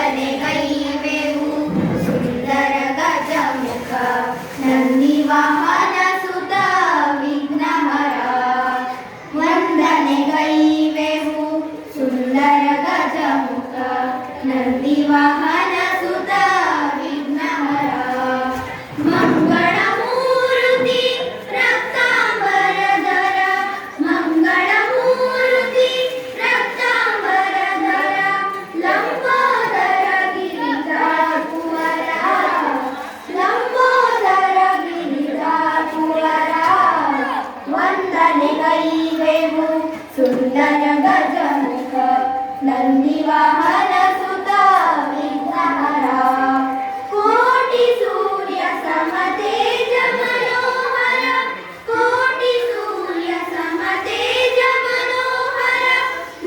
ವಂದನೆಗೈವೆವು ಸುಂದರ ಗಜಮುಖ ನಂದಿವಾಹನ ಸುತ ವಿಘ್ನಹರ. ವಂದನೆಗೈವೆವು ಸುಂದರ ಗಜಮುಖ ನಂದಿವಾಹನ ಸುತ ವಿಘ್ನಹರ. ಮಂಗಳಮೂರ್ತಿ ರಕ್ತಾಂಬರಧರ ಮಂಗಳಮೂರ್ತಿ ರಕ್ತಾಂಬರಧರ ಲಂಬೋದರ ಗಿರಿಜಾಕುವರ ಲಂಬೋದರ ಗಿರಿಜಾಕುವರ. ವಂದನೆಗೈವೆವು ಸುಂದರ ಗಜಮುಖ ನಂದಿವಾಹನ ಸುತ ವಿಘ್ನಹರ. ಕೋಟಿ ಸೂರ್ಯ ಸಮತೇಜ ಮನೋಹರ ಕೋಟಿ ಸೂರ್ಯ ಸಮತೇಜ ಮನೋಹರ.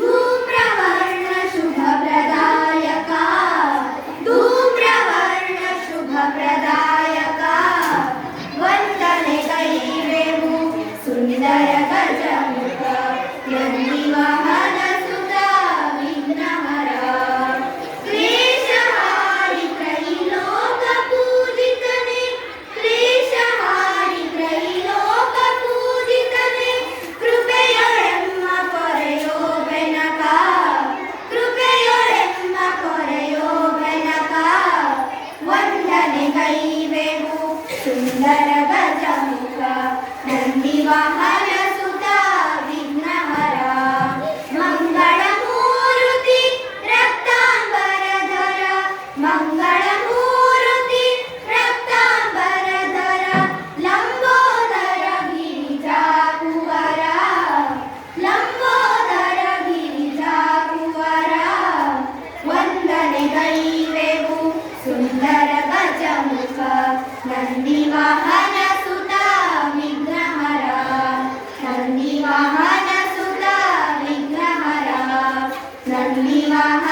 ಧೂಮ್ರವರ್ಣ ಶುಭಪ್ರದಾಯಕ ಧೂಮ್ರವರ್ಣ ಶುಭಪ್ರದಾಯಕ. ವಂದನೆಗೈವೆವು ಸುಂದರ ಗಜಮುಖ ನಂದಿವಾಹನ ಸುತ ವಿಘ್ನಹರ. ಕ್ಲೇಶಹಾರಿ ತ್ರೈಲೋಕ ಪೂಜಿತನೆ ಕ್ಲೇಶಹಾರಿ ತ್ರೈಲೋಕ ಪೂಜಿತನೆ. ಕೃಪೆಯೊಳೆಮ್ಮ ಕೊರೆಯೋ ಬೆನಕ ಕೃಪೆಯೊಳೆಮ್ಮ ಕೊರೆಯೋ ಬೆನಕ. ವಂದನೆಗೈವೆವು ಸುಂದರ ಗಜಮುಖ ನಂದಿವಾಹನ ಸುತ ವಿಘ್ನಹರ. ಮಂಗಳಮೂರ್ತಿ ರಕ್ತಾಂಬರಧರ ಮಂಗಳಮೂರ್ತಿ ರಕ್ತಾಂಬರಧರ ಲಂಬೋದರ ಗಿರಿಜಾಕುವರ ಲಂಬೋದರ ಗಿರಿಜಾಕುವರ. ವಂದನೆಗೈವೆವು ಸುಂದರ ಗಜಮುಖ ನಂದಿವಾಹನ ಸುತ ವಿಘ್ನಹರ ನಂದಿವಾಹನ ಸುತ ವಿಘ್ನಹರ ನಂದಿವಾಹನ